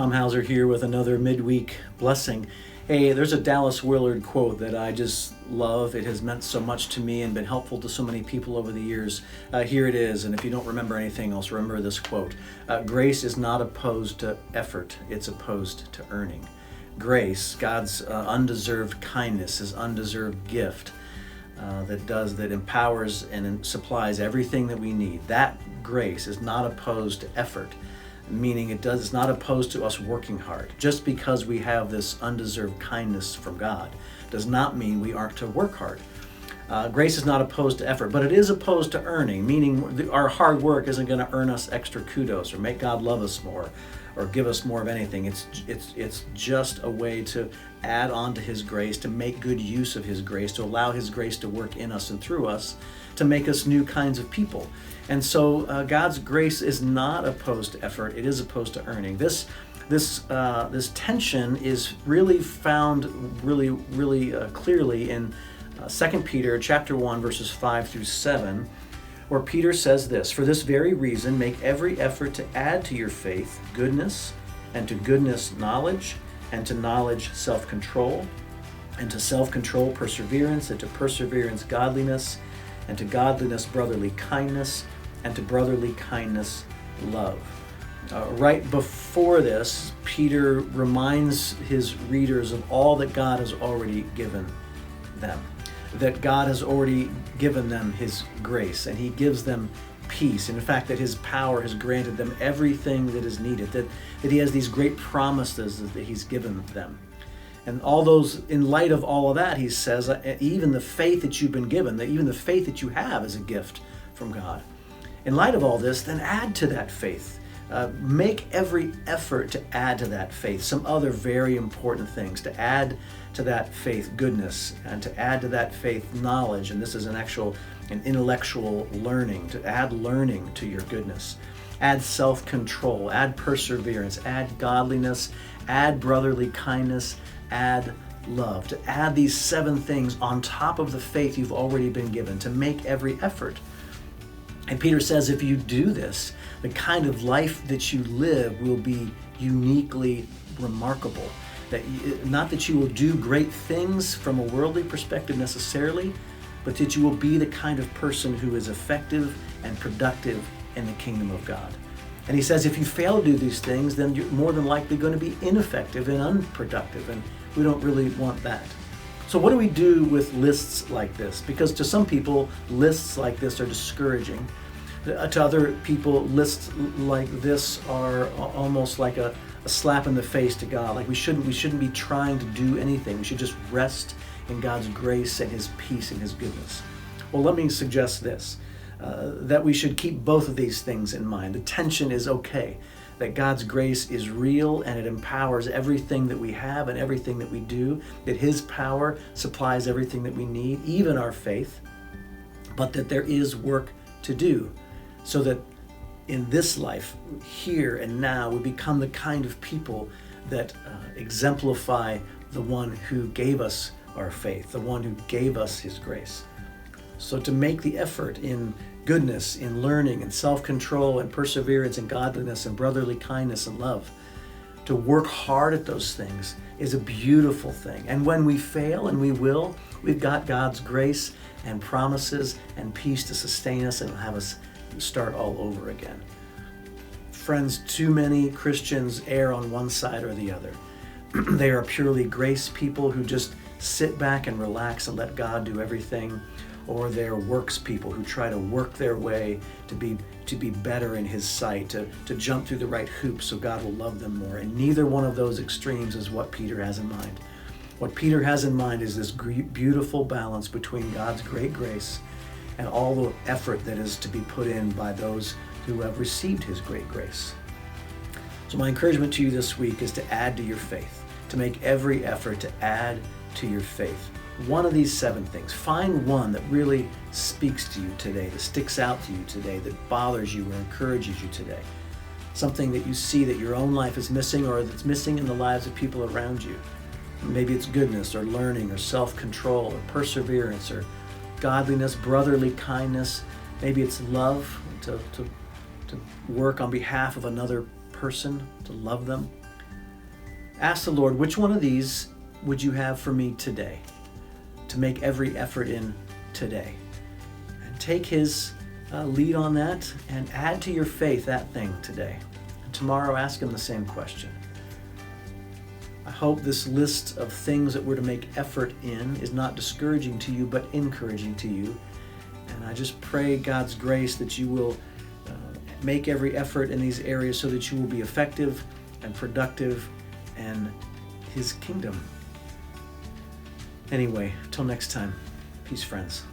Tom Hauser here with another midweek blessing. Hey, there's a Dallas Willard quote that I just love. It has meant so much to me and been helpful to so many people over the years. Here it is, and if you don't remember anything else, remember this quote. Grace is not opposed to effort, it's opposed to earning. Grace, God's undeserved kindness, His undeserved gift that empowers and supplies everything that we need. That grace is not opposed to effort, meaning it's not opposed to us working hard. Just because we have this undeserved kindness from God does not mean we aren't to work hard. Grace is not opposed to effort, but it is opposed to earning, meaning our hard work isn't going to earn us extra kudos or make God love us more or give us more of anything. It's just a way to add on to His grace, to make good use of His grace, to allow His grace to work in us and through us, to make us new kinds of people. And so God's grace is not opposed to effort, it is opposed to earning. This tension is really found really clearly in 2 Peter chapter 1, verses 5 through 7, where Peter says this: "For this very reason, make every effort to add to your faith goodness, and to goodness knowledge, and to knowledge self-control, and to self-control perseverance, and to perseverance godliness, and to godliness brotherly kindness, and to brotherly kindness love." Right before this, Peter reminds his readers of all that God has already given them. That God has already given them His grace, and He gives them peace. And in fact, that His power has granted them everything that is needed, that He has these great promises that He's given them. And all those, in light of all of that, he says, even the faith that you've been given, that even the faith that you have is a gift from God. In light of all this, then add to that faith. Make every effort to add to that faith some other very important things, to add to that faith goodness, and to add to that faith knowledge, and this is an intellectual learning, to add learning to your goodness. Add self-control, add perseverance, add godliness, add brotherly kindness, add love. To add these 7 things on top of the faith you've already been given, to make every effort. And Peter says if you do this, the kind of life that you live will be uniquely remarkable. Not that you will do great things from a worldly perspective necessarily, but that you will be the kind of person who is effective and productive in the kingdom of God. And he says if you fail to do these things, then you're more than likely going to be ineffective and unproductive, and we don't really want that. So what do we do with lists like this? Because to some people, lists like this are discouraging. To other people, lists like this are almost like a slap in the face to God. Like we shouldn't be trying to do anything. We should just rest in God's grace and His peace and His goodness. Well, let me suggest this, that we should keep both of these things in mind. The tension is okay, that God's grace is real and it empowers everything that we have and everything that we do, that His power supplies everything that we need, even our faith, but that there is work to do so that in this life, here and now, we become the kind of people that exemplify the one who gave us our faith, the one who gave us His grace. So to make the effort in goodness, in learning, and self-control, and perseverance, and godliness, and brotherly kindness, and love, to work hard at those things is a beautiful thing. And when we fail, and we will, we've got God's grace and promises and peace to sustain us and have us start all over again. Friends, too many Christians err on one side or the other. They are purely grace people who just sit back and relax and let God do everything, or they're works people who try to work their way to be better in His sight, to jump through the right hoops so God will love them more. And neither one of those extremes is what Peter has in mind. What Peter has in mind is this beautiful balance between God's great grace and all the effort that is to be put in by those who have received His great grace. So my encouragement to you this week is to add to your faith, to make every effort to add to your faith. One of these 7 things. Find one that really speaks to you today, that sticks out to you today, that bothers you or encourages you today. Something that you see that your own life is missing or that's missing in the lives of people around you. Maybe it's goodness or learning or self-control or perseverance or godliness, brotherly kindness. Maybe it's love, to work on behalf of another person, to love them. Ask the Lord, which one of these would you have for me today? To make every effort in today. And take His lead on that and add to your faith that thing today. And tomorrow ask Him the same question. I hope this list of things that we're to make effort in is not discouraging to you, but encouraging to you. And I just pray God's grace that you will make every effort in these areas so that you will be effective and productive in His kingdom. Anyway, till next time, peace, friends.